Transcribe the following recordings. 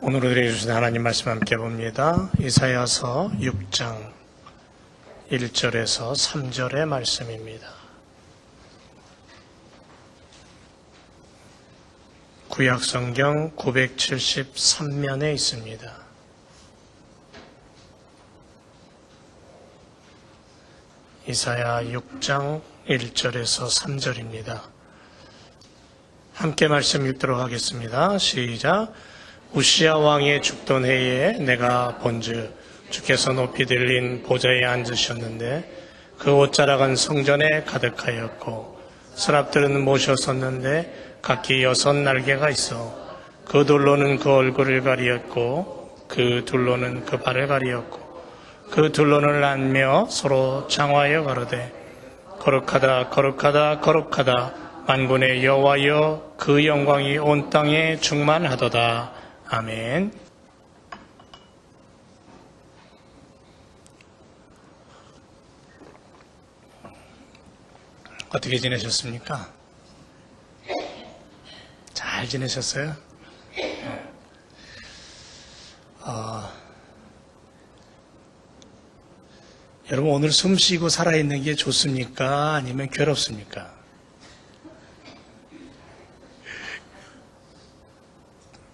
오늘 우리에게 주신 하나님 말씀 함께 봅니다. 이사야서 6장 1절에서 3절의 말씀입니다. 구약성경 973면에 있습니다. 이사야 6장 1절에서 3절입니다. 함께 말씀 읽도록 하겠습니다. 시작. 우시야 왕의 죽던 해에 내가 본즉 주께서 높이 들린 보좌에 앉으셨는데 그 옷자락은 성전에 가득하였고 서랍들은 모셔섰는데 각기 6날개가 있어 그 둘로는 그 얼굴을 가리었고 그 둘로는 그 발을 가리었고 그 둘로는 안며 서로 장화하여 가로되 거룩하다 거룩하다 거룩하다 만군의 여호와여 그 영광이 온 땅에 충만하도다. 아멘. 어떻게 지내셨습니까? 잘 지내셨어요? 여러분 오늘 숨 쉬고 살아있는 게 좋습니까? 아니면 괴롭습니까?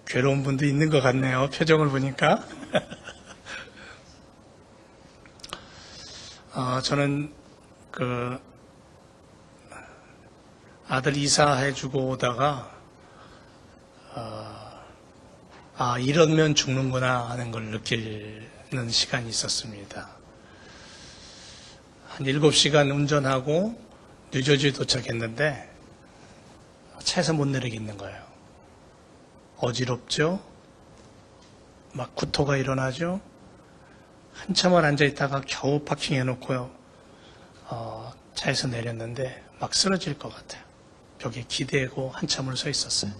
괴로운 분도 있는 것 같네요. 표정을 보니까. 저는 아들 이사해주고 오다가 이러면 죽는구나 하는 걸 느끼는 시간이 있었습니다. 한 7시간 운전하고 뉴저지에 도착했는데 차에서 못 내리겠는 거예요. 어지럽죠? 막 구토가 일어나죠? 한참을 앉아있다가 겨우 파킹해놓고 차에서 내렸는데 막 쓰러질 것 같아요. 벽에 기대고 한참을 서 있었어요.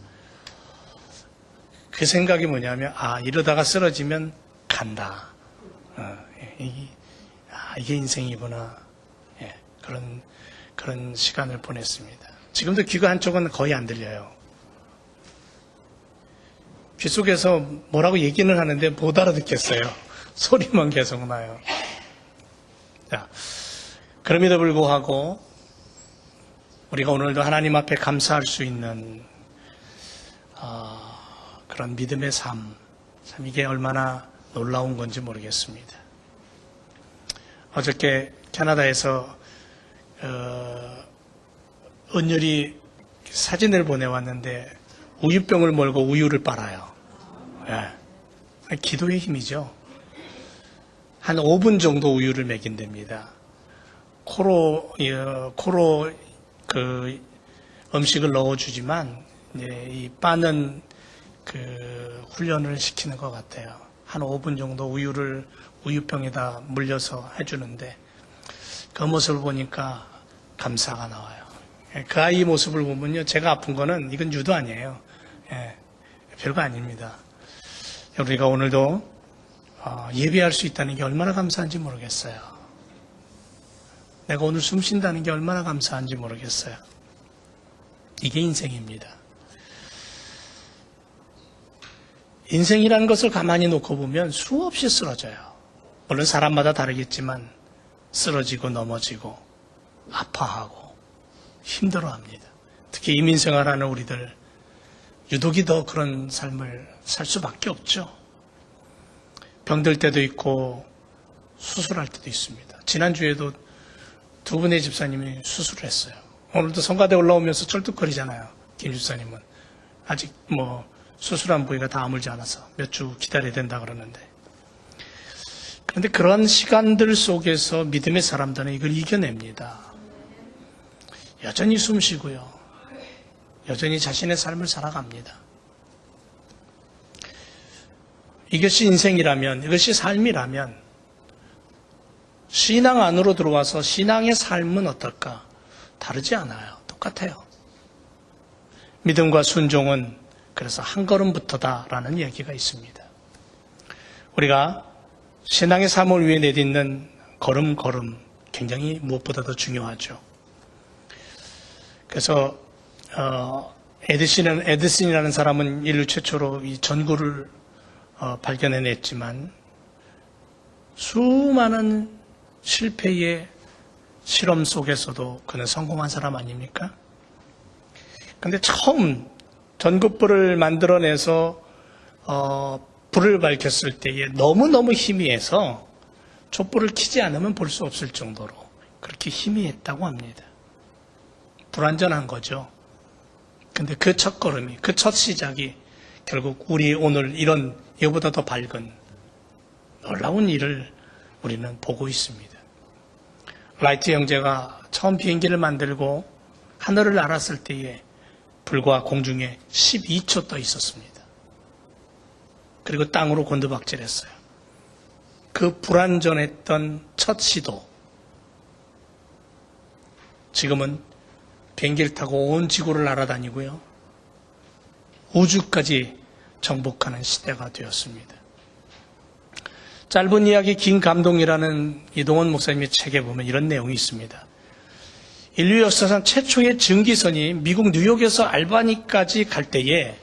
그 생각이 뭐냐면 이러다가 쓰러지면 간다. 이게 인생이구나. 그런 시간을 보냈습니다. 지금도 귀가 한쪽은 거의 안 들려요. 귀 속에서 뭐라고 얘기는 하는데 못 알아듣겠어요. 소리만 계속 나요. 자, 그럼에도 불구하고 우리가 오늘도 하나님 앞에 감사할 수 있는 그런 믿음의 삶, 참 이게 얼마나 놀라운 건지 모르겠습니다. 어저께 캐나다에서 은율이 사진을 보내왔는데 우유병을 몰고 우유를 빨아요. 기도의 힘이죠. 한 5분 정도 우유를 먹인답니다. 코로 그 음식을 넣어주지만 이 빠는 그 훈련을 시키는 것 같아요. 한 5분 정도 우유를 우유병에다 물려서 해주는데 그 모습을 보니까 감사가 나와요. 그 아이 모습을 보면요, 제가 아픈 거는 이건 유도 아니에요. 별거 아닙니다. 우리가 오늘도 예배할 수 있다는 게 얼마나 감사한지 모르겠어요. 내가 오늘 숨 쉰다는 게 얼마나 감사한지 모르겠어요. 이게 인생입니다. 인생이라는 것을 가만히 놓고 보면 수없이 쓰러져요. 물론 사람마다 다르겠지만 쓰러지고 넘어지고 아파하고 힘들어합니다. 특히 이민생활하는 우리들 유독이 더 그런 삶을 살 수밖에 없죠. 병들 때도 있고 수술할 때도 있습니다. 지난주에도 2분의 집사님이 수술을 했어요. 오늘도 성가대 올라오면서 쩔뚝거리잖아요. 김 집사님은 아직 수술한 부위가 다 아물지 않아서 몇 주 기다려야 된다 그러는데, 그런데 그런 시간들 속에서 믿음의 사람들은 이걸 이겨냅니다. 여전히 숨 쉬고요, 여전히 자신의 삶을 살아갑니다. 이것이 인생이라면, 이것이 삶이라면 신앙 안으로 들어와서 신앙의 삶은 어떨까? 다르지 않아요. 똑같아요. 믿음과 순종은 그래서 한 걸음부터다라는 얘기가 있습니다. 우리가 신앙의 삶을 위해 내딛는 걸음걸음 굉장히 무엇보다도 중요하죠. 그래서 에디슨이라는 사람은 인류 최초로 이 전구를 발견해냈지만 수많은 실패의 실험 속에서도 그는 성공한 사람 아닙니까? 근데 처음 전구불을 만들어내서 불을 밝혔을 때에 너무너무 희미해서 촛불을 켜지 않으면 볼 수 없을 정도로 그렇게 희미했다고 합니다. 불완전한 거죠. 근데 그 첫걸음이, 그 첫 시작이 결국 우리 오늘 이런 이보다 더 밝은 놀라운 일을 우리는 보고 있습니다. 라이트 형제가 처음 비행기를 만들고 하늘을 날았을 때에 불과 공중에 12초 떠 있었습니다. 그리고 땅으로 곤두박질했어요. 그 불완전했던 첫 시도, 지금은 비행기를 타고 온 지구를 날아다니고요, 우주까지 정복하는 시대가 되었습니다. 짧은 이야기 긴 감동이라는 이동원 목사님의 책에 보면 이런 내용이 있습니다. 인류 역사상 최초의 증기선이 미국 뉴욕에서 알바니까지 갈 때에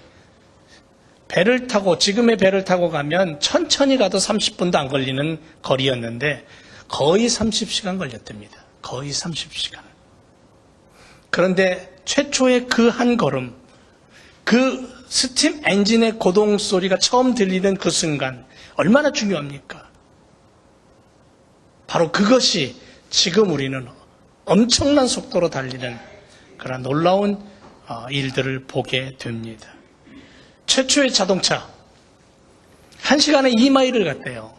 배를 타고, 지금의 배를 타고 가면 천천히 가도 30분도 안 걸리는 거리였는데 거의 30시간 걸렸답니다. 거의 30시간. 그런데 최초의 그 한 걸음, 그 스팀 엔진의 고동 소리가 처음 들리는 그 순간 얼마나 중요합니까? 바로 그것이 지금 우리는 엄청난 속도로 달리는 그런 놀라운 일들을 보게 됩니다. 최초의 자동차, 1시간에 2마일을 갔대요.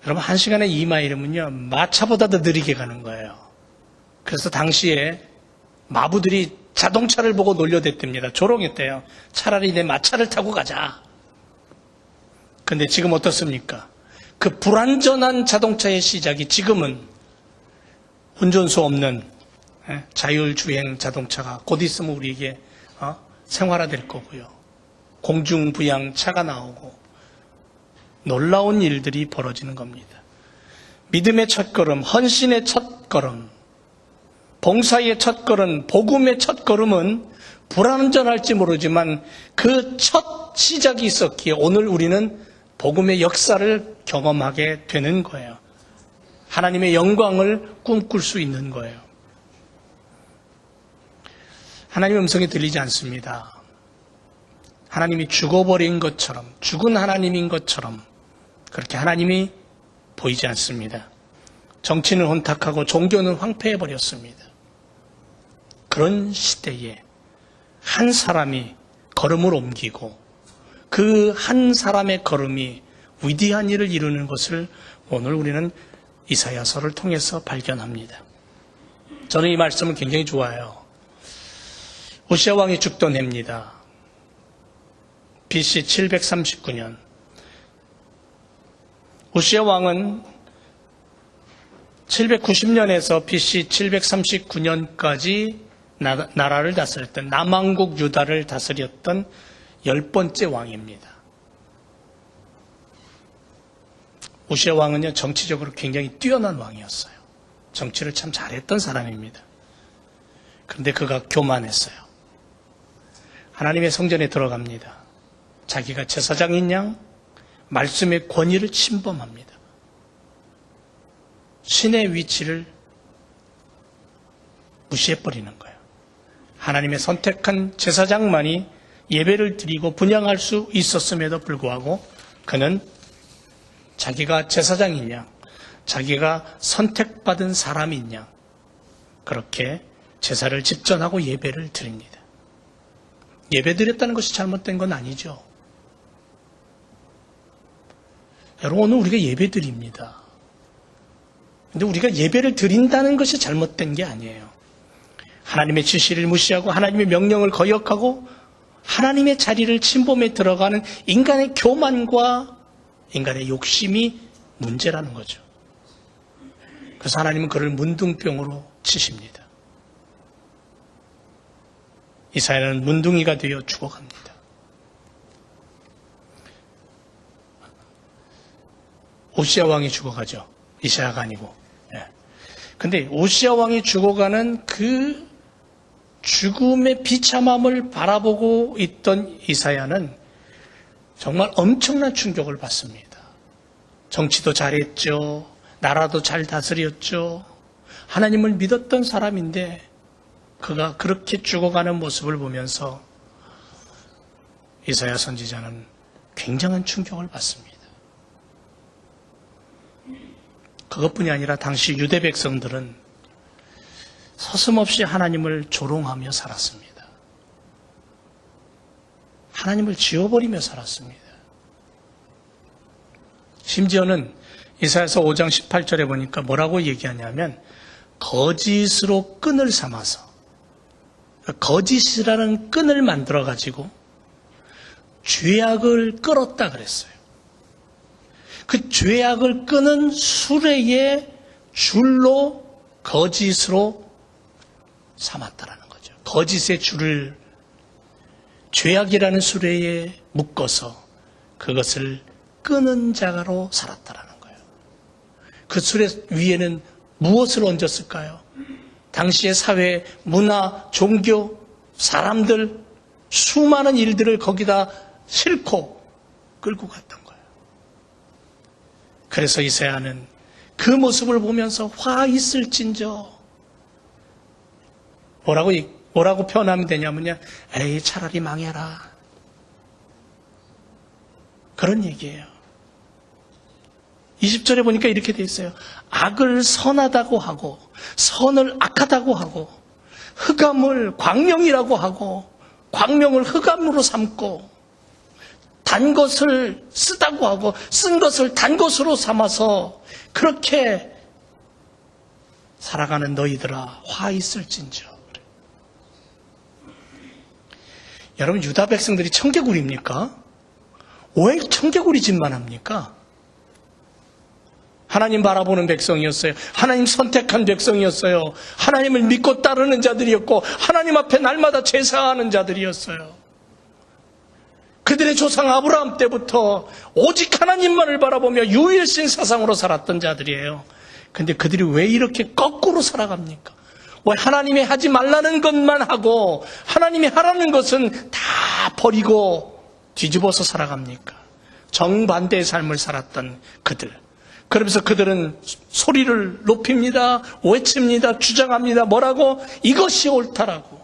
여러분, 1시간에 2마일이면요, 마차보다 더 느리게 가는 거예요. 그래서 당시에 마부들이 자동차를 보고 놀려댔답니다. 조롱했대요. 차라리 내 마차를 타고 가자. 근데 지금 어떻습니까? 그 불완전한 자동차의 시작이 지금은 운전수 없는 자율주행 자동차가 곧 있으면 우리에게 생활화될 거고요. 공중부양차가 나오고 놀라운 일들이 벌어지는 겁니다. 믿음의 첫걸음, 헌신의 첫걸음, 봉사의 첫걸음, 복음의 첫걸음은 불완전할지 모르지만 그 첫 시작이 있었기에 오늘 우리는 복음의 역사를 경험하게 되는 거예요. 하나님의 영광을 꿈꿀 수 있는 거예요. 하나님의 음성이 들리지 않습니다. 하나님이 죽어버린 것처럼, 죽은 하나님인 것처럼 그렇게 하나님이 보이지 않습니다. 정치는 혼탁하고 종교는 황폐해버렸습니다. 그런 시대에 한 사람이 걸음을 옮기고 그 한 사람의 걸음이 위대한 일을 이루는 것을 오늘 우리는 이사야서를 통해서 발견합니다. 저는 이 말씀을 굉장히 좋아해요. 오시아 왕이 죽던 해입니다. BC 739년. 오시아 왕은 790년에서 BC 739년까지 나라를 다스렸던, 남왕국 유다를 다스렸던 10번째 왕입니다. 오시아 왕은요, 정치적으로 굉장히 뛰어난 왕이었어요. 정치를 참 잘했던 사람입니다. 그런데 그가 교만했어요. 하나님의 성전에 들어갑니다. 자기가 제사장인 양 말씀의 권위를 침범합니다. 신의 위치를 무시해버리는 거예요. 하나님의 선택한 제사장만이 예배를 드리고 분향할 수 있었음에도 불구하고 그는 자기가 제사장인 양, 자기가 선택받은 사람인 양 그렇게 제사를 집전하고 예배를 드립니다. 예배 드렸다는 것이 잘못된 건 아니죠. 여러분, 오늘 우리가 예배 드립니다. 근데 우리가 예배를 드린다는 것이 잘못된 게 아니에요. 하나님의 지시를 무시하고 하나님의 명령을 거역하고 하나님의 자리를 침범해 들어가는 인간의 교만과 인간의 욕심이 문제라는 거죠. 그래서 하나님은 그를 문둥병으로 치십니다. 이사야는 문둥이가 되어 죽어갑니다. 오시아 왕이 죽어가죠. 이사야가 아니고. 근데 오시아 왕이 죽어가는 그 죽음의 비참함을 바라보고 있던 이사야는 정말 엄청난 충격을 받습니다. 정치도 잘했죠. 나라도 잘 다스렸죠. 하나님을 믿었던 사람인데 그가 그렇게 죽어가는 모습을 보면서 이사야 선지자는 굉장한 충격을 받습니다. 그것뿐이 아니라 당시 유대 백성들은 서슴없이 하나님을 조롱하며 살았습니다. 하나님을 지워버리며 살았습니다. 심지어는 이사야서 5장 18절에 보니까 뭐라고 얘기하냐면 거짓으로 끈을 삼아서 거짓이라는 끈을 만들어 가지고 죄악을 끌었다 그랬어요. 그 죄악을 끄는 수레의 줄로 거짓으로 삼았다라는 거죠. 거짓의 줄을 죄악이라는 수레에 묶어서 그것을 끄는 자가로 살았다라는 거예요. 그 수레 위에는 무엇을 얹었을까요? 당시의 사회, 문화, 종교, 사람들, 수많은 일들을 거기다 싣고 끌고 갔던 거예요. 그래서 이사야는 그 모습을 보면서 화 있을진저 뭐라고 표현하면 되냐면요. 에이, 차라리 망해라. 그런 얘기예요. 20절에 보니까 이렇게 돼 있어요. 악을 선하다고 하고 선을 악하다고 하고 흑암을 광명이라고 하고 광명을 흑암으로 삼고 단 것을 쓰다고 하고 쓴 것을 단 것으로 삼아서 그렇게 살아가는 너희들아 화 있을진저. 여러분, 유다 백성들이 청개구리입니까? 왜 청개구리 짓만 합니까? 하나님 바라보는 백성이었어요. 하나님 선택한 백성이었어요. 하나님을 믿고 따르는 자들이었고 하나님 앞에 날마다 제사하는 자들이었어요. 그들의 조상 아브라함 때부터 오직 하나님만을 바라보며 유일신 사상으로 살았던 자들이에요. 근데 그들이 왜 이렇게 거꾸로 살아갑니까? 왜 하나님이 하지 말라는 것만 하고 하나님이 하라는 것은 다 버리고 뒤집어서 살아갑니까? 정반대의 삶을 살았던 그들. 그러면서 그들은 소리를 높입니다. 외칩니다. 주장합니다. 뭐라고? 이것이 옳다라고.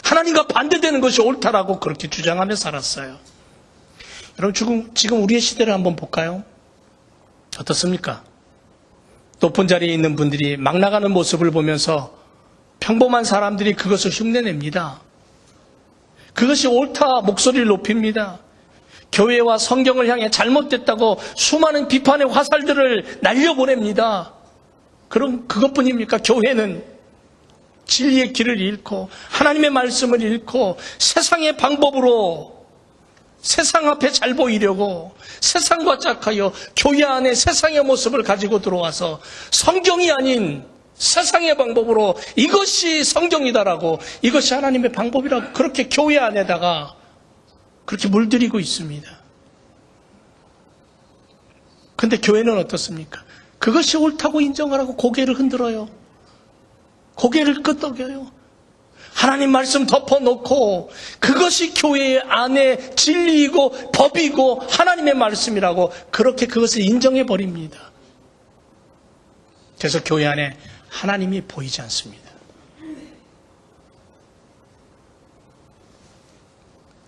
하나님과 반대되는 것이 옳다라고 그렇게 주장하며 살았어요. 여러분, 지금 우리의 시대를 한번 볼까요? 어떻습니까? 높은 자리에 있는 분들이 막 나가는 모습을 보면서 평범한 사람들이 그것을 흉내냅니다. 그것이 옳다 목소리를 높입니다. 교회와 성경을 향해 잘못됐다고 수많은 비판의 화살들을 날려보냅니다. 그럼 그것뿐입니까? 교회는 진리의 길을 잃고 하나님의 말씀을 잃고 세상의 방법으로 세상 앞에 잘 보이려고 세상과 짝하여 교회 안에 세상의 모습을 가지고 들어와서 성경이 아닌 세상의 방법으로 이것이 성경이다라고 이것이 하나님의 방법이라고 그렇게 교회 안에다가 그렇게 물들이고 있습니다. 그런데 교회는 어떻습니까? 그것이 옳다고 인정하라고 고개를 흔들어요. 고개를 끄덕여요. 하나님 말씀 덮어놓고 그것이 교회 안에 진리이고 법이고 하나님의 말씀이라고 그렇게 그것을 인정해버립니다. 그래서 교회 안에 하나님이 보이지 않습니다.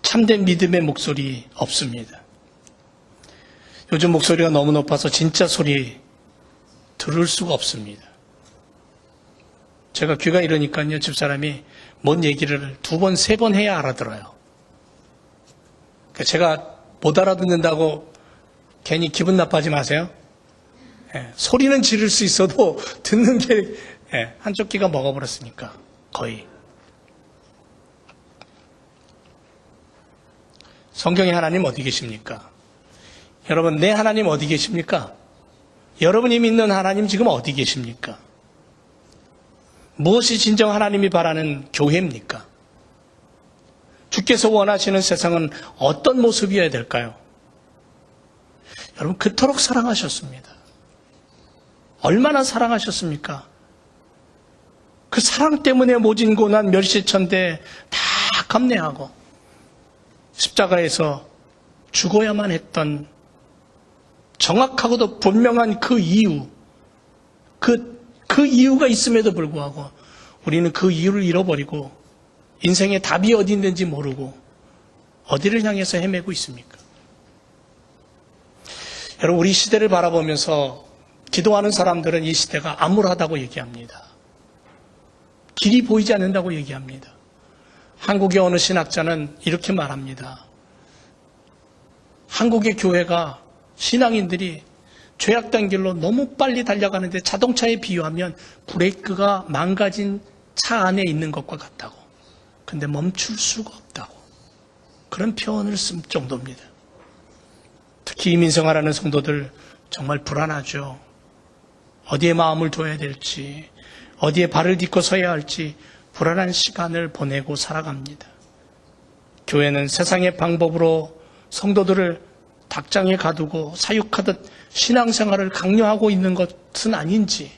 참된 믿음의 목소리 없습니다. 요즘 목소리가 너무 높아서 진짜 소리 들을 수가 없습니다. 제가 귀가 이러니까요, 집사람이 뭔 얘기를 2번, 3번 해야 알아들어요. 제가 못 알아듣는다고 괜히 기분 나빠하지 마세요. 소리는 지를 수 있어도 듣는 게 한쪽 귀가 먹어버렸으니까 거의. 성경의 하나님 어디 계십니까? 여러분, 내 하나님 어디 계십니까? 여러분이 믿는 하나님 지금 어디 계십니까? 무엇이 진정 하나님이 바라는 교회입니까? 주께서 원하시는 세상은 어떤 모습이어야 될까요? 여러분, 그토록 사랑하셨습니다. 얼마나 사랑하셨습니까? 그 사랑 때문에 모진 고난 멸시천대 다 감내하고 십자가에서 죽어야만 했던 정확하고도 분명한 그 이유, 그 이유가 있음에도 불구하고 우리는 그 이유를 잃어버리고 인생의 답이 어디 있는지 모르고 어디를 향해서 헤매고 있습니까? 여러분, 우리 시대를 바라보면서 기도하는 사람들은 이 시대가 암울하다고 얘기합니다. 길이 보이지 않는다고 얘기합니다. 한국의 어느 신학자는 이렇게 말합니다. 한국의 교회가 신앙인들이 죄악된 길로 너무 빨리 달려가는데 자동차에 비유하면 브레이크가 망가진 차 안에 있는 것과 같다고. 근데 멈출 수가 없다고. 그런 표현을 쓴 정도입니다. 특히 이민생활하는 성도들 정말 불안하죠. 어디에 마음을 둬야 될지, 어디에 발을 딛고 서야 할지 불안한 시간을 보내고 살아갑니다. 교회는 세상의 방법으로 성도들을 닭장에 가두고 사육하듯 신앙생활을 강요하고 있는 것은 아닌지,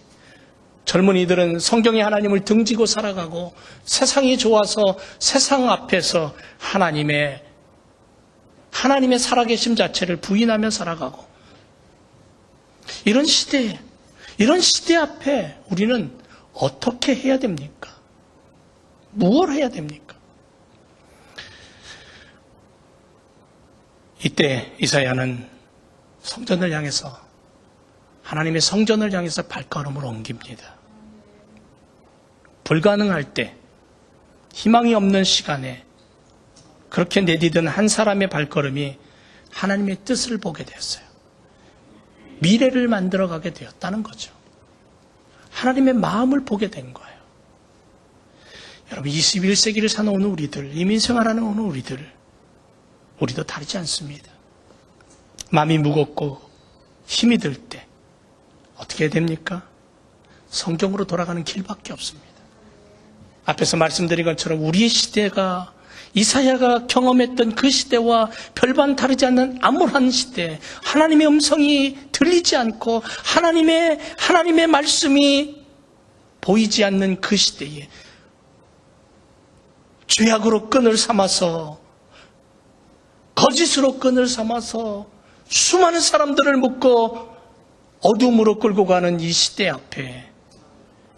젊은이들은 성경의 하나님을 등지고 살아가고 세상이 좋아서 세상 앞에서 하나님의 살아계심 자체를 부인하며 살아가고, 이런 시대 앞에 우리는 어떻게 해야 됩니까? 무엇을 해야 됩니까? 이때 이사야는 성전을 향해서, 하나님의 성전을 향해서 발걸음을 옮깁니다. 불가능할 때, 희망이 없는 시간에 그렇게 내디딘 한 사람의 발걸음이 하나님의 뜻을 보게 되었어요. 미래를 만들어가게 되었다는 거죠. 하나님의 마음을 보게 된 거예요. 여러분, 21세기를 사는 오늘 우리들, 이민생활하는 오늘 우리도 다르지 않습니다. 마음이 무겁고 힘이 들 때 어떻게 해야 됩니까? 성경으로 돌아가는 길밖에 없습니다. 앞에서 말씀드린 것처럼 우리의 시대가 이사야가 경험했던 그 시대와 별반 다르지 않는 암울한 시대, 하나님의 음성이 들리지 않고 하나님의 말씀이 보이지 않는 그 시대에 죄악으로 끈을 삼아서, 거짓으로 끈을 삼아서 수많은 사람들을 묶고 어둠으로 끌고 가는 이 시대 앞에,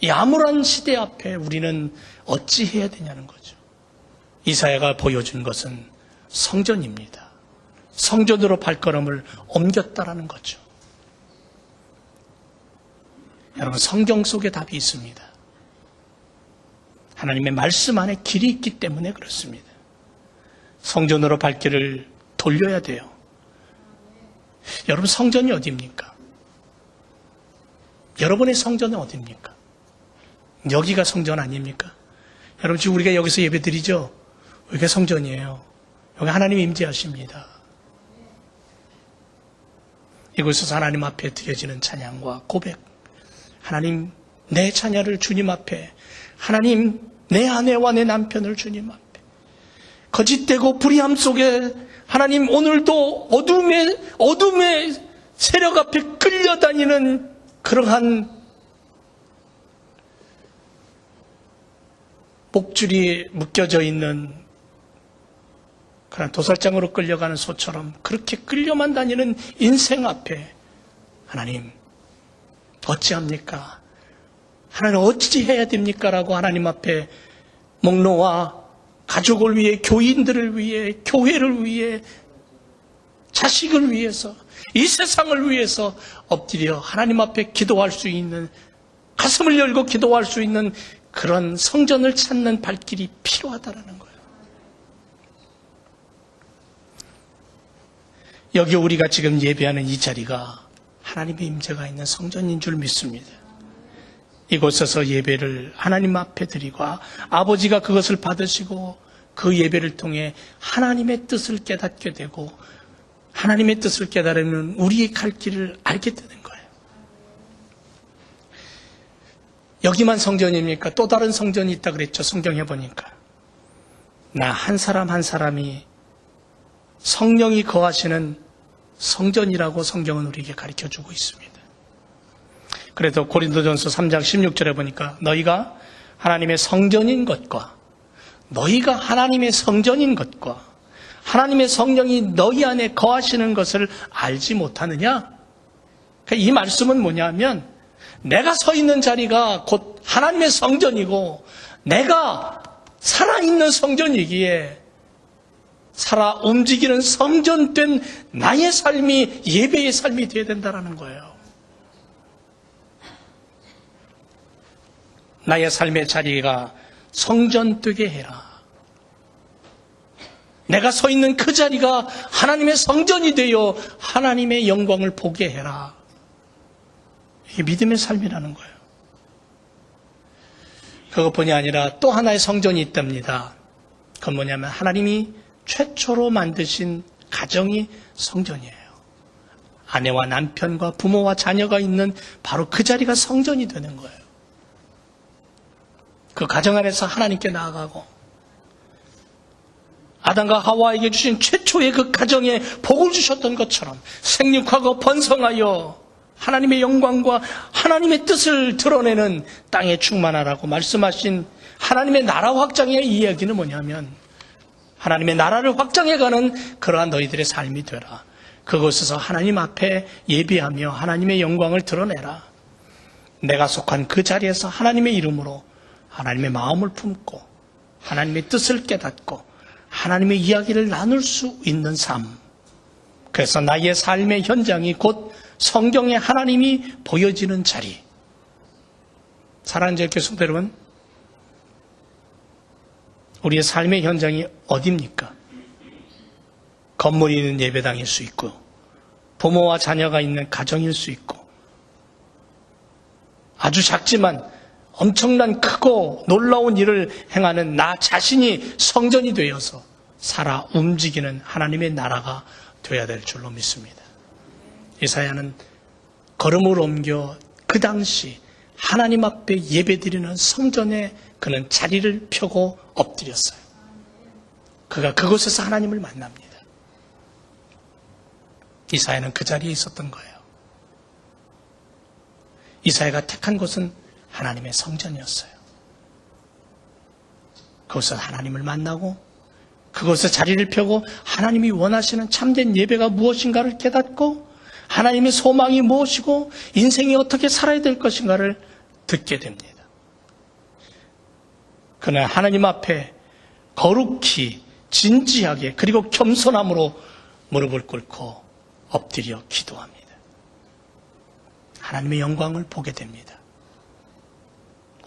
이 암울한 시대 앞에 우리는 어찌 해야 되냐는 거죠. 이사야가 보여준 것은 성전입니다. 성전으로 발걸음을 옮겼다라는 거죠. 여러분, 성경 속에 답이 있습니다. 하나님의 말씀 안에 길이 있기 때문에 그렇습니다. 성전으로 발길을 돌려야 돼요. 여러분, 성전이 어디입니까? 여러분의 성전은 어디입니까? 여기가 성전 아닙니까? 여러분, 지금 우리가 여기서 예배드리죠? 여기가 성전이에요. 여기 하나님 임재하십니다. 이곳에서 하나님 앞에 드려지는 찬양과 고백, 하나님 내 자녀를 주님 앞에, 하나님 내 아내와 내 남편을 주님 앞에, 거짓되고 불의함 속에 하나님 오늘도 어둠의 세력 앞에 끌려다니는 그러한 목줄이 묶여져 있는 그런 도살장으로 끌려가는 소처럼 그렇게 끌려만 다니는 인생 앞에 하나님 어찌합니까? 하나님 어찌 해야 됩니까? 라고 하나님 앞에 목노와 가족을 위해, 교인들을 위해, 교회를 위해, 자식을 위해서, 이 세상을 위해서 엎드려 하나님 앞에 기도할 수 있는, 가슴을 열고 기도할 수 있는 그런 성전을 찾는 발길이 필요하다는 거예요. 여기 우리가 지금 예배하는 이 자리가 하나님의 임재가 있는 성전인 줄 믿습니다. 이곳에서 예배를 하나님 앞에 드리고 아버지가 그것을 받으시고 그 예배를 통해 하나님의 뜻을 깨닫게 되고 하나님의 뜻을 깨달으면 우리의 갈 길을 알게 되는 거예요. 여기만 성전입니까? 또 다른 성전이 있다 그랬죠. 성경에 보니까. 나 한 사람 한 사람이 성령이 거하시는 성전이라고 성경은 우리에게 가르쳐주고 있습니다. 그래서 고린도전서 3장 16절에 보니까 너희가 하나님의 성전인 것과 너희가 하나님의 성전인 것과 하나님의 성령이 너희 안에 거하시는 것을 알지 못하느냐? 이 말씀은 뭐냐면 내가 서 있는 자리가 곧 하나님의 성전이고 내가 살아있는 성전이기에 살아 움직이는 성전된 나의 삶이 예배의 삶이 되어야 된다는 거예요. 나의 삶의 자리가 성전되게 해라. 내가 서 있는 그 자리가 하나님의 성전이 되어 하나님의 영광을 보게 해라. 이게 믿음의 삶이라는 거예요. 그것뿐이 아니라 또 하나의 성전이 있답니다. 그건 뭐냐면 하나님이 최초로 만드신 가정이 성전이에요. 아내와 남편과 부모와 자녀가 있는 바로 그 자리가 성전이 되는 거예요. 그 가정 안에서 하나님께 나아가고 아담과 하와에게 주신 최초의 그 가정에 복을 주셨던 것처럼 생육하고 번성하여 하나님의 영광과 하나님의 뜻을 드러내는 땅에 충만하라고 말씀하신 하나님의 나라 확장의 이야기는 뭐냐면 하나님의 나라를 확장해가는 그러한 너희들의 삶이 되라. 그곳에서 하나님 앞에 예배하며 하나님의 영광을 드러내라. 내가 속한 그 자리에서 하나님의 이름으로 하나님의 마음을 품고 하나님의 뜻을 깨닫고 하나님의 이야기를 나눌 수 있는 삶. 그래서 나의 삶의 현장이 곧 성경에 하나님이 보여지는 자리. 사랑하는 제 교성도 여러분, 우리의 삶의 현장이 어디입니까? 건물이 있는 예배당일 수 있고 부모와 자녀가 있는 가정일 수 있고 아주 작지만 엄청난 크고 놀라운 일을 행하는 나 자신이 성전이 되어서 살아 움직이는 하나님의 나라가 되어야 될 줄로 믿습니다. 이사야는 걸음을 옮겨 그 당시 하나님 앞에 예배드리는 성전에 그는 자리를 펴고 엎드렸어요. 그가 그곳에서 하나님을 만납니다. 이사야는 그 자리에 있었던 거예요. 이사야가 택한 곳은 하나님의 성전이었어요. 그곳에서 하나님을 만나고 그곳에 자리를 펴고 하나님이 원하시는 참된 예배가 무엇인가를 깨닫고 하나님의 소망이 무엇이고 인생이 어떻게 살아야 될 것인가를 듣게 됩니다. 그는 하나님 앞에 거룩히 진지하게 그리고 겸손함으로 무릎을 꿇고 엎드려 기도합니다. 하나님의 영광을 보게 됩니다.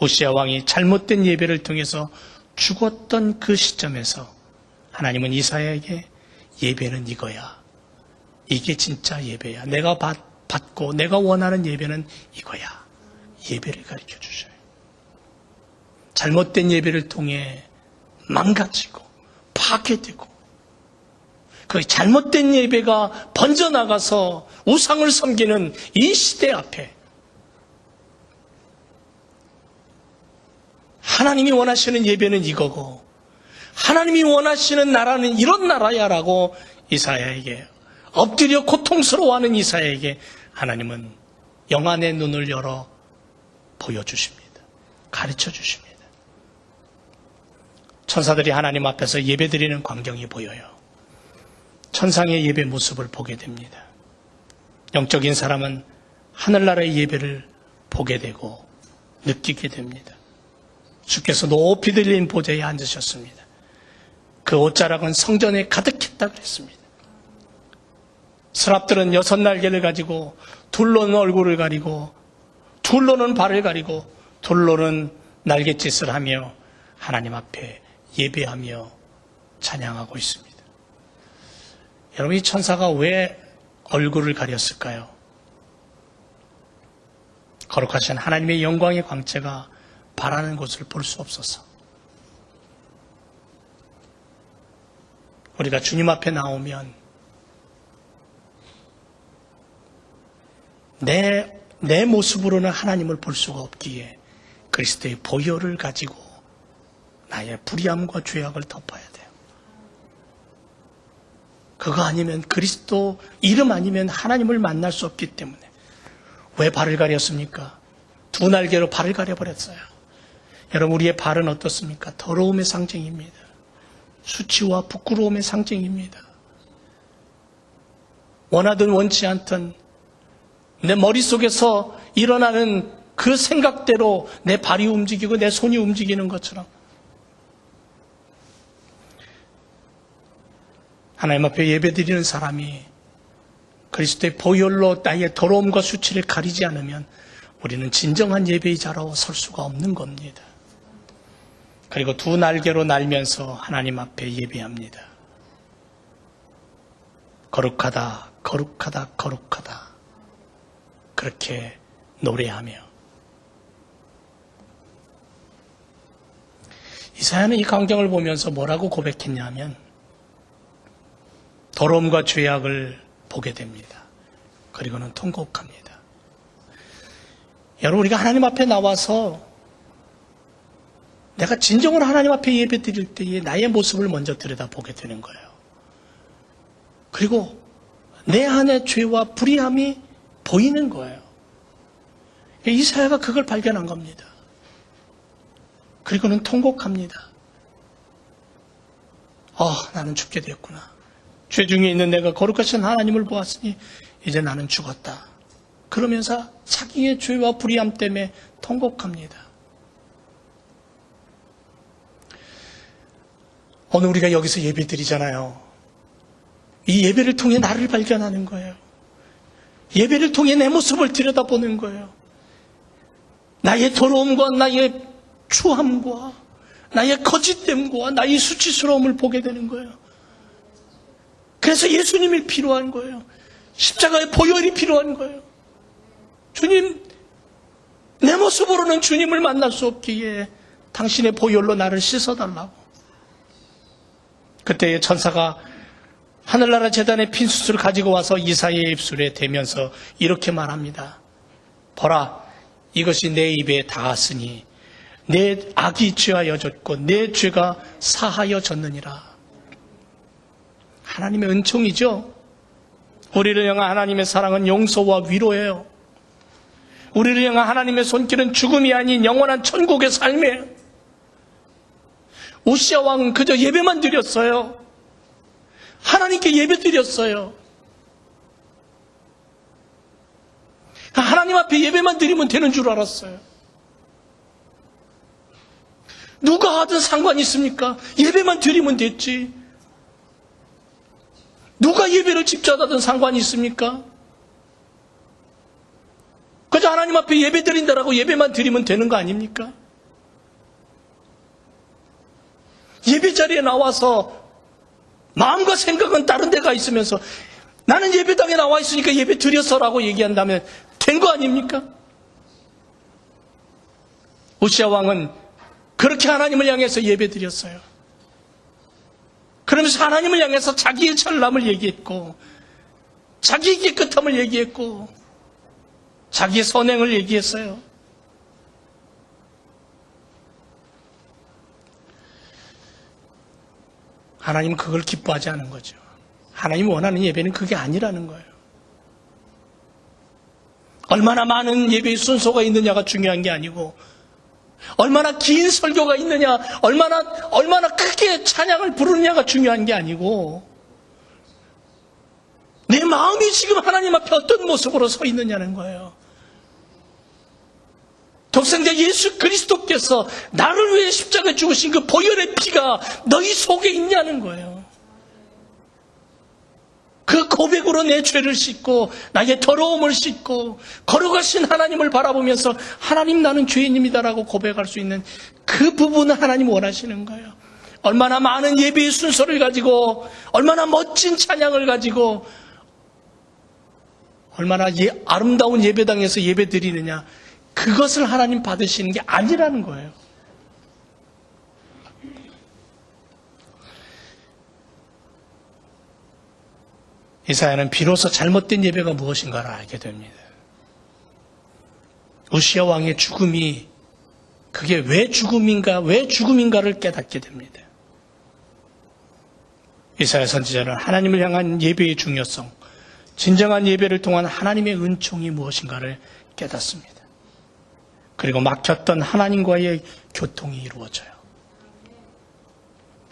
우시야 왕이 잘못된 예배를 통해서 죽었던 그 시점에서 하나님은 이사야에게 예배는 이거야. 이게 진짜 예배야. 내가 받고 내가 원하는 예배는 이거야. 예배를 가르쳐 주셔요. 잘못된 예배를 통해 망가지고 파괴되고 그 잘못된 예배가 번져나가서 우상을 섬기는 이 시대 앞에 하나님이 원하시는 예배는 이거고 하나님이 원하시는 나라는 이런 나라야라고 이사야에게 엎드려 고통스러워하는 이사야에게 하나님은 영안의 눈을 열어 보여주십니다. 가르쳐 주십니다. 천사들이 하나님 앞에서 예배드리는 광경이 보여요. 천상의 예배 모습을 보게 됩니다. 영적인 사람은 하늘나라의 예배를 보게 되고 느끼게 됩니다. 주께서 높이 들린 보좌에 앉으셨습니다. 그 옷자락은 성전에 가득했다 그랬습니다. 스랍들은 6날개를 가지고 둘로는 얼굴을 가리고 둘로는 발을 가리고 둘로는 날갯짓을 하며 하나님 앞에 예배하며 찬양하고 있습니다. 여러분, 이 천사가 왜 얼굴을 가렸을까요? 거룩하신 하나님의 영광의 광채가 바라는 곳을 볼 수 없어서. 우리가 주님 앞에 나오면 내 모습으로는 하나님을 볼 수가 없기에 그리스도의 보혈을 가지고 나의 불의함과 죄악을 덮어야 돼요. 그거 아니면 그리스도 이름 아니면 하나님을 만날 수 없기 때문에. 왜 발을 가렸습니까? 2날개로 발을 가려버렸어요. 여러분, 우리의 발은 어떻습니까? 더러움의 상징입니다. 수치와 부끄러움의 상징입니다. 원하든 원치 않든 내 머릿속에서 일어나는 그 생각대로 내 발이 움직이고 내 손이 움직이는 것처럼 하나님 앞에 예배드리는 사람이 그리스도의 보혈로 나의 더러움과 수치를 가리지 않으면 우리는 진정한 예배의 자로 설 수가 없는 겁니다. 그리고 두 날개로 날면서 하나님 앞에 예배합니다. 거룩하다, 거룩하다, 거룩하다. 그렇게 노래하며. 이사야는 이 광경을 보면서 뭐라고 고백했냐면 더러움과 죄악을 보게 됩니다. 그리고는 통곡합니다. 여러분, 우리가 하나님 앞에 나와서 내가 진정으로 하나님 앞에 예배 드릴 때에 나의 모습을 먼저 들여다보게 되는 거예요. 그리고 내 안의 죄와 불의함이 보이는 거예요. 이사야가 그걸 발견한 겁니다. 그리고는 통곡합니다. 나는 죽게 되었구나. 죄 중에 있는 내가 거룩하신 하나님을 보았으니 이제 나는 죽었다. 그러면서 자기의 죄와 불의함 때문에 통곡합니다. 오늘 우리가 여기서 예배 드리잖아요. 이 예배를 통해 나를 발견하는 거예요. 예배를 통해 내 모습을 들여다보는 거예요. 나의 더러움과 나의 추함과 나의 거짓됨과 나의 수치스러움을 보게 되는 거예요. 그래서 예수님이 필요한 거예요. 십자가의 보혈이 필요한 거예요. 주님, 내 모습으로는 주님을 만날 수 없기에 당신의 보혈로 나를 씻어달라고. 그때의 천사가 하늘나라 제단의 핀수술을 가지고 와서 이사야의 입술에 대면서 이렇게 말합니다. 보라, 이것이 내 입에 닿았으니 내 악이 죄하여졌고 내 죄가 사하여졌느니라. 하나님의 은총이죠. 우리를 향한 하나님의 사랑은 용서와 위로예요. 우리를 향한 하나님의 손길은 죽음이 아닌 영원한 천국의 삶이에요. 우시야 왕은 그저 예배만 드렸어요. 하나님께 예배 드렸어요. 하나님 앞에 예배만 드리면 되는 줄 알았어요. 누가 하든 상관이 있습니까? 예배만 드리면 됐지. 누가 예배를 집중하든 상관이 있습니까? 그저 하나님 앞에 예배 드린다라고 예배만 드리면 되는 거 아닙니까? 예배 자리에 나와서 마음과 생각은 다른 데가 있으면서 나는 예배당에 나와 있으니까 예배 드렸어라고 얘기한다면 된 거 아닙니까? 우시야 왕은 그렇게 하나님을 향해서 예배 드렸어요. 그러면서 하나님을 향해서 자기의 찬란함을 얘기했고 자기의 깨끗함을 얘기했고 자기의 선행을 얘기했어요. 하나님은 그걸 기뻐하지 않은 거죠. 하나님이 원하는 예배는 그게 아니라는 거예요. 얼마나 많은 예배의 순서가 있느냐가 중요한 게 아니고 얼마나 긴 설교가 있느냐, 얼마나 크게 찬양을 부르느냐가 중요한 게 아니고 내 마음이 지금 하나님 앞에 어떤 모습으로 서 있느냐는 거예요. 독생자 예수 그리스도께서 나를 위해 십자가에 죽으신 그 보혈의 피가 너희 속에 있냐는 거예요. 그 고백으로 내 죄를 씻고 나의 더러움을 씻고 거룩하신 하나님을 바라보면서 하나님 나는 죄인입니다라고 고백할 수 있는 그 부분을 하나님 원하시는 거예요. 얼마나 많은 예배의 순서를 가지고 얼마나 멋진 찬양을 가지고 얼마나 아름다운 예배당에서 예배 드리느냐, 그것을 하나님 받으시는 게 아니라는 거예요. 이사야는 비로소 잘못된 예배가 무엇인가를 알게 됩니다. 우시야 왕의 죽음이 그게 왜 죽음인가를 깨닫게 됩니다. 이사야 선지자는 하나님을 향한 예배의 중요성, 진정한 예배를 통한 하나님의 은총이 무엇인가를 깨닫습니다. 그리고 막혔던 하나님과의 교통이 이루어져요.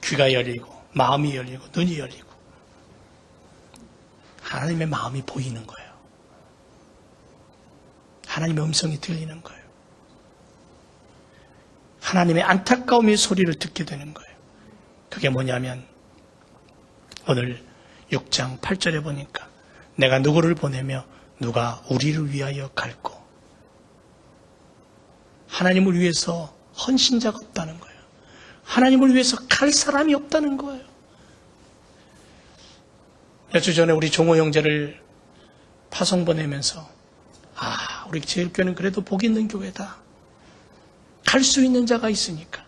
귀가 열리고 마음이 열리고 눈이 열리고 하나님의 마음이 보이는 거예요. 하나님의 음성이 들리는 거예요. 하나님의 안타까움의 소리를 듣게 되는 거예요. 그게 뭐냐면 오늘 6장 8절에 보니까 내가 누구를 보내며 누가 우리를 위하여 갈고, 하나님을 위해서 헌신자가 없다는 거예요. 하나님을 위해서 갈 사람이 없다는 거예요. 몇 주 전에 우리 종호 형제를 파송 보내면서 우리 제일교회는 그래도 복 있는 교회다. 갈 수 있는 자가 있으니까,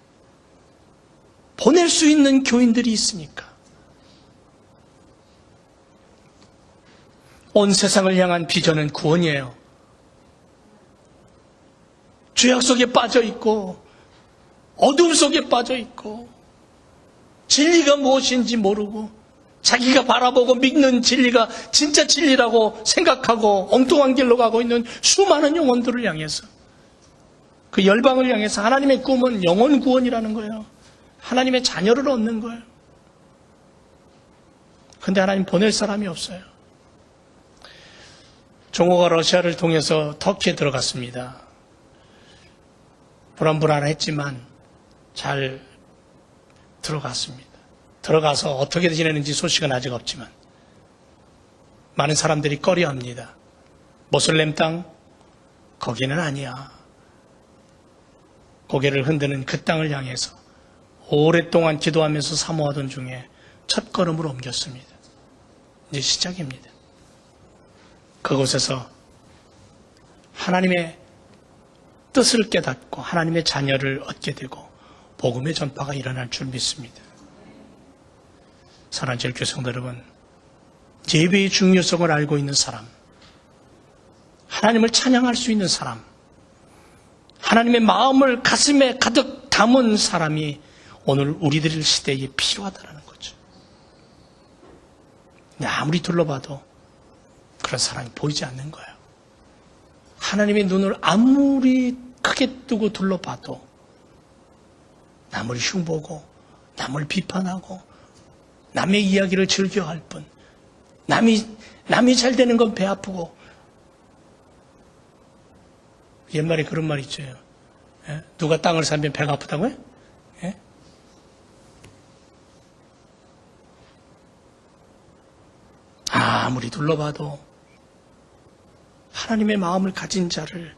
보낼 수 있는 교인들이 있으니까. 온 세상을 향한 비전은 구원이에요. 죄악 속에 빠져 있고 어둠 속에 빠져 있고 진리가 무엇인지 모르고 자기가 바라보고 믿는 진리가 진짜 진리라고 생각하고 엉뚱한 길로 가고 있는 수많은 영혼들을 향해서, 그 열방을 향해서 하나님의 꿈은 영혼 구원이라는 거예요. 하나님의 자녀를 얻는 거예요. 그런데 하나님 보낼 사람이 없어요. 종호가 러시아를 통해서 터키에 들어갔습니다. 불안불안했지만 잘 들어갔습니다. 들어가서 어떻게 지내는지 소식은 아직 없지만 많은 사람들이 꺼려합니다. 모슬렘 땅? 거기는 아니야. 고개를 흔드는 그 땅을 향해서 오랫동안 기도하면서 사모하던 중에 첫 걸음을 옮겼습니다. 이제 시작입니다. 그곳에서 하나님의 뜻을 깨닫고 하나님의 자녀를 얻게 되고 복음의 전파가 일어날 줄 믿습니다. 사랑하는 제일교회 성도 여러분, 예배의 중요성을 알고 있는 사람, 하나님을 찬양할 수 있는 사람, 하나님의 마음을 가슴에 가득 담은 사람이 오늘 우리들 시대에 필요하다는 거죠. 아무리 둘러봐도 그런 사람이 보이지 않는 거예요. 하나님의 눈을 아무리 크게 뜨고 둘러봐도 남을 흉보고 남을 비판하고 남의 이야기를 즐겨할 뿐, 남이 잘 되는 건 배 아프고, 옛말에 그런 말 있죠. 예? 누가 땅을 사면 배가 아프다고요? 예? 아무리 둘러봐도 하나님의 마음을 가진 자를,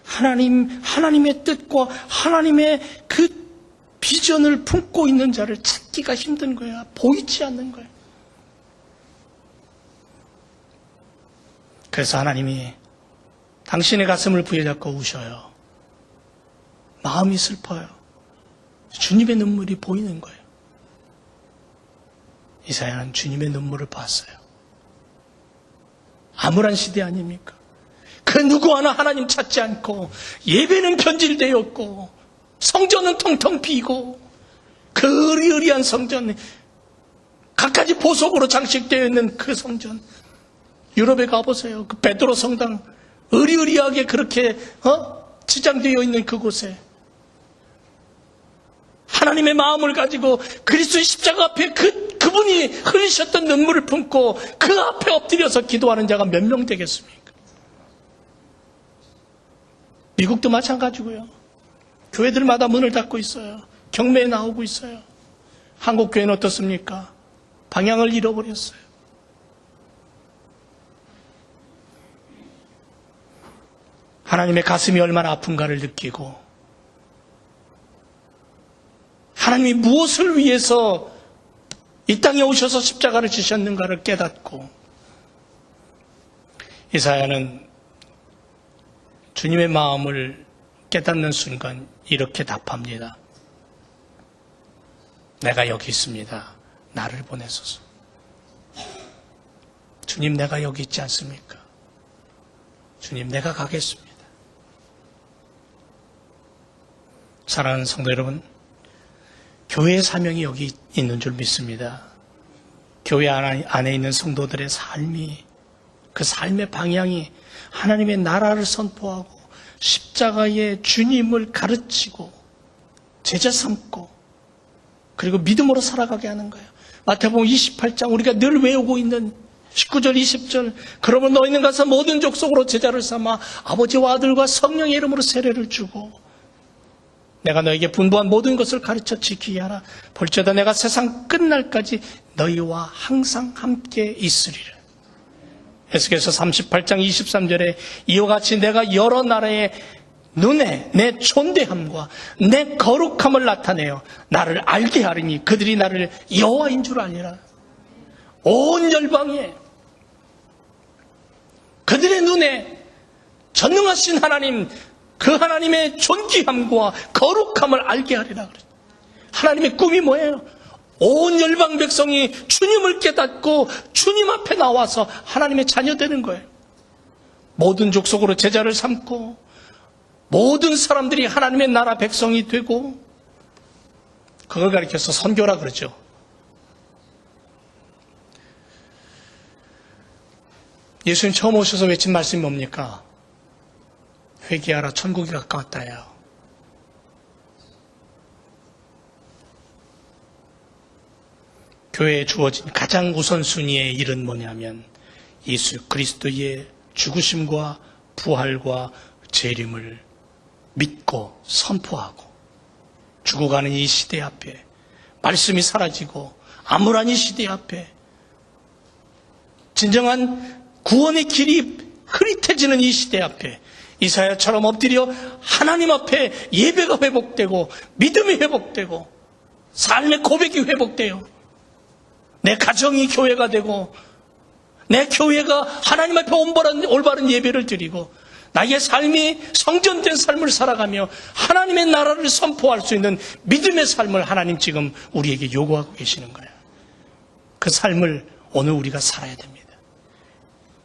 하나님의 뜻과 하나님의 그 비전을 품고 있는 자를 찾기가 힘든 거야. 보이지 않는 거야. 그래서 하나님이 당신의 가슴을 부여잡고 우셔요. 마음이 슬퍼요. 주님의 눈물이 보이는 거예요. 이사야는 주님의 눈물을 봤어요. 암울한 시대 아닙니까? 그 누구 하나 하나님 찾지 않고 예배는 변질되었고 성전은 텅텅 비고, 그 으리으리한 성전, 갖가지 보석으로 장식되어 있는 그 성전, 유럽에 가보세요. 그 베드로 성당 으리으리하게 그렇게 지장되어 있는 그곳에 하나님의 마음을 가지고 그리스도의 십자가 앞에 그분이 흘리셨던 눈물을 품고 그 앞에 엎드려서 기도하는 자가 몇 명 되겠습니까? 미국도 마찬가지고요. 교회들마다 문을 닫고 있어요. 경매에 나오고 있어요. 한국 교회는 어떻습니까? 방향을 잃어버렸어요. 하나님의 가슴이 얼마나 아픈가를 느끼고, 하나님이 무엇을 위해서 이 땅에 오셔서 십자가를 지셨는가를 깨닫고, 이사야는 주님의 마음을 깨닫는 순간 이렇게 답합니다. 내가 여기 있습니다. 나를 보내소서. 주님, 내가 여기 있지 않습니까? 주님, 내가 가겠습니다. 사랑하는 성도 여러분, 교회의 사명이 여기 있는 줄 믿습니다. 교회 안에 있는 성도들의 삶이, 그 삶의 방향이 하나님의 나라를 선포하고 십자가의 주님을 가르치고 제자 삼고 그리고 믿음으로 살아가게 하는 거예요. 마태복음 28장 우리가 늘 외우고 있는 19절 20절 그러면 너희는 가서 모든 족속으로 제자를 삼아 아버지와 아들과 성령의 이름으로 세례를 주고 내가 너에게 분부한 모든 것을 가르쳐 지키게 하라. 볼지어다 내가 세상 끝날까지 너희와 항상 함께 있으리라. 에스겔서 38장 23절에 이와 같이 내가 여러 나라의 눈에 내 존대함과 내 거룩함을 나타내어 나를 알게 하리니 그들이 나를 여호와인 줄 알리라. 온 열방에 그들의 눈에 전능하신 하나님, 그 하나님의 존귀함과 거룩함을 알게 하리라 그랬어요. 하나님의 꿈이 뭐예요? 온 열방 백성이 주님을 깨닫고 주님 앞에 나와서 하나님의 자녀 되는 거예요. 모든 족속으로 제자를 삼고 모든 사람들이 하나님의 나라 백성이 되고 그걸 가리켜서 선교라 그러죠. 예수님 처음 오셔서 외친 말씀이 뭡니까? 회개하라 천국이 가까웠다요. 교회에 주어진 가장 우선순위의 일은 뭐냐면 예수 그리스도의 죽으심과 부활과 재림을 믿고 선포하고 죽어가는 이 시대 앞에 말씀이 사라지고 암울한 이 시대 앞에 진정한 구원의 길이 흐릿해지는 이 시대 앞에 이사야처럼 엎드려 하나님 앞에 예배가 회복되고 믿음이 회복되고 삶의 고백이 회복돼요. 내 가정이 교회가 되고 내 교회가 하나님 앞에 올바른 예배를 드리고 나의 삶이 성전된 삶을 살아가며 하나님의 나라를 선포할 수 있는 믿음의 삶을 하나님 지금 우리에게 요구하고 계시는 거예요. 그 삶을 오늘 우리가 살아야 됩니다.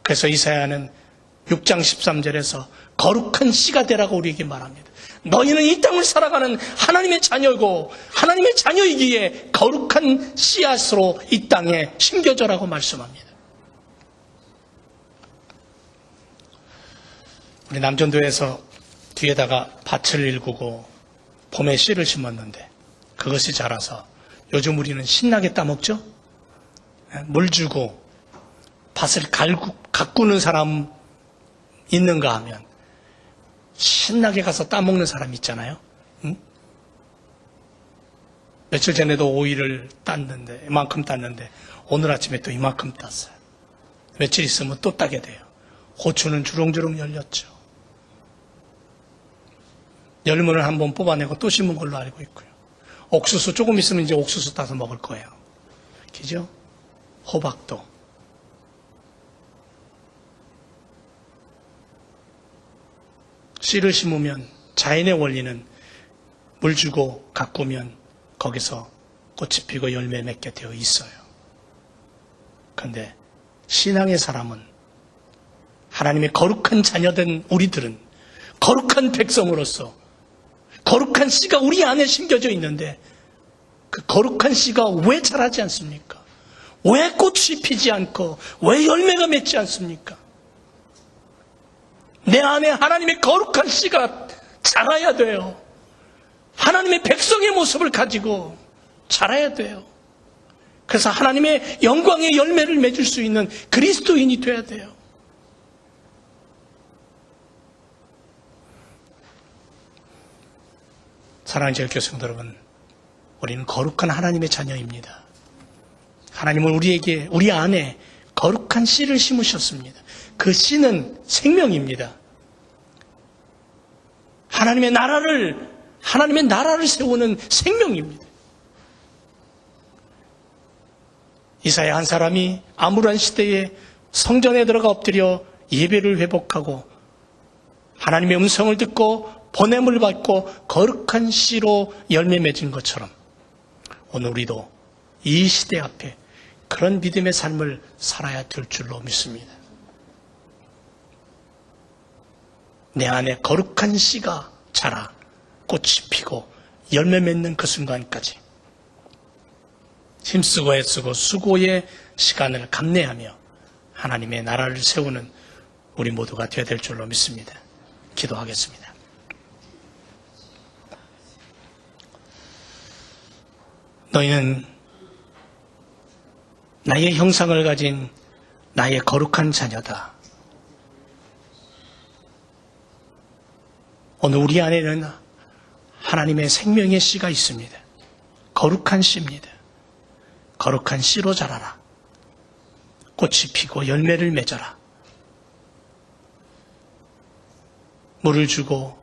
그래서 이사야는 6장 13절에서 거룩한 씨가 되라고 우리에게 말합니다. 너희는 이 땅을 살아가는 하나님의 자녀이고 하나님의 자녀이기에 거룩한 씨앗으로 이 땅에 심겨져라고 말씀합니다. 우리 남전도에서 뒤에다가 밭을 일구고 봄에 씨를 심었는데 그것이 자라서 요즘 우리는 신나게 따먹죠? 물 주고 밭을 가꾸는 사람 있는가 하면 신나게 가서 따먹는 사람 있잖아요. 응? 며칠 전에도 오이를 땄는데 이만큼 땄는데 오늘 아침에 또 이만큼 땄어요. 며칠 있으면 또 따게 돼요. 고추는 주렁주렁 열렸죠. 열무를 한번 뽑아내고 또 심은 걸로 알고 있고요. 옥수수 조금 있으면 이제 옥수수 따서 먹을 거예요. 그죠? 호박도. 씨를 심으면 자연의 원리는 물 주고 가꾸면 거기서 꽃이 피고 열매 맺게 되어 있어요. 그런데 신앙의 사람은 하나님의 거룩한 자녀된 우리들은 거룩한 백성으로서 거룩한 씨가 우리 안에 심겨져 있는데 그 거룩한 씨가 왜 자라지 않습니까? 왜 꽃이 피지 않고 왜 열매가 맺지 않습니까? 내 안에 하나님의 거룩한 씨가 자라야 돼요. 하나님의 백성의 모습을 가지고 자라야 돼요. 그래서 하나님의 영광의 열매를 맺을 수 있는 그리스도인이 돼야 돼요. 사랑하는 제일 교성들 여러분, 우리는 거룩한 하나님의 자녀입니다. 하나님은 우리 안에 거룩한 씨를 심으셨습니다. 그 씨는 생명입니다. 하나님의 나라를 세우는 생명입니다. 이사야 한 사람이 암울한 시대에 성전에 들어가 엎드려 예배를 회복하고 하나님의 음성을 듣고 보냄을 받고 거룩한 씨로 열매 맺은 것처럼 오늘 우리도 이 시대 앞에 그런 믿음의 삶을 살아야 될 줄로 믿습니다. 내 안에 거룩한 씨가 자라 꽃이 피고 열매 맺는 그 순간까지 힘쓰고 애쓰고 수고의 시간을 감내하며 하나님의 나라를 세우는 우리 모두가 되어야 될 줄로 믿습니다. 기도하겠습니다. 너희는 나의 형상을 가진 나의 거룩한 자녀다. 오늘 우리 안에는 하나님의 생명의 씨가 있습니다. 거룩한 씨입니다. 거룩한 씨로 자라라. 꽃이 피고 열매를 맺어라. 물을 주고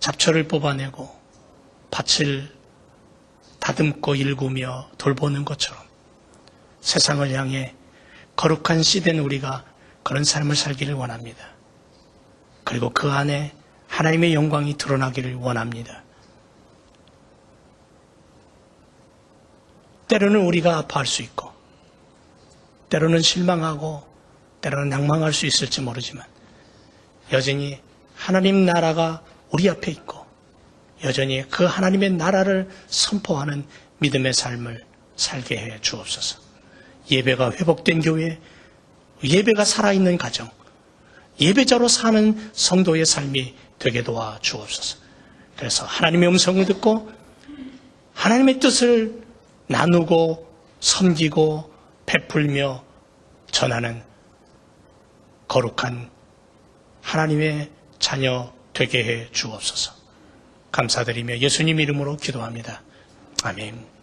잡초를 뽑아내고 밭을 다듬고 일구며 돌보는 것처럼 세상을 향해 거룩한 씨 된 우리가 그런 삶을 살기를 원합니다. 그리고 그 안에 하나님의 영광이 드러나기를 원합니다. 때로는 우리가 아파할 수 있고 때로는 실망하고 때로는 낭망할 수 있을지 모르지만 여전히 하나님 나라가 우리 앞에 있고 여전히 그 하나님의 나라를 선포하는 믿음의 삶을 살게 해 주옵소서. 예배가 회복된 교회, 예배가 살아있는 가정, 예배자로 사는 성도의 삶이 되게 도와 주옵소서. 그래서 하나님의 음성을 듣고 하나님의 뜻을 나누고 섬기고 베풀며 전하는 거룩한 하나님의 자녀 되게 해 주옵소서. 감사드리며 예수님 이름으로 기도합니다. 아멘.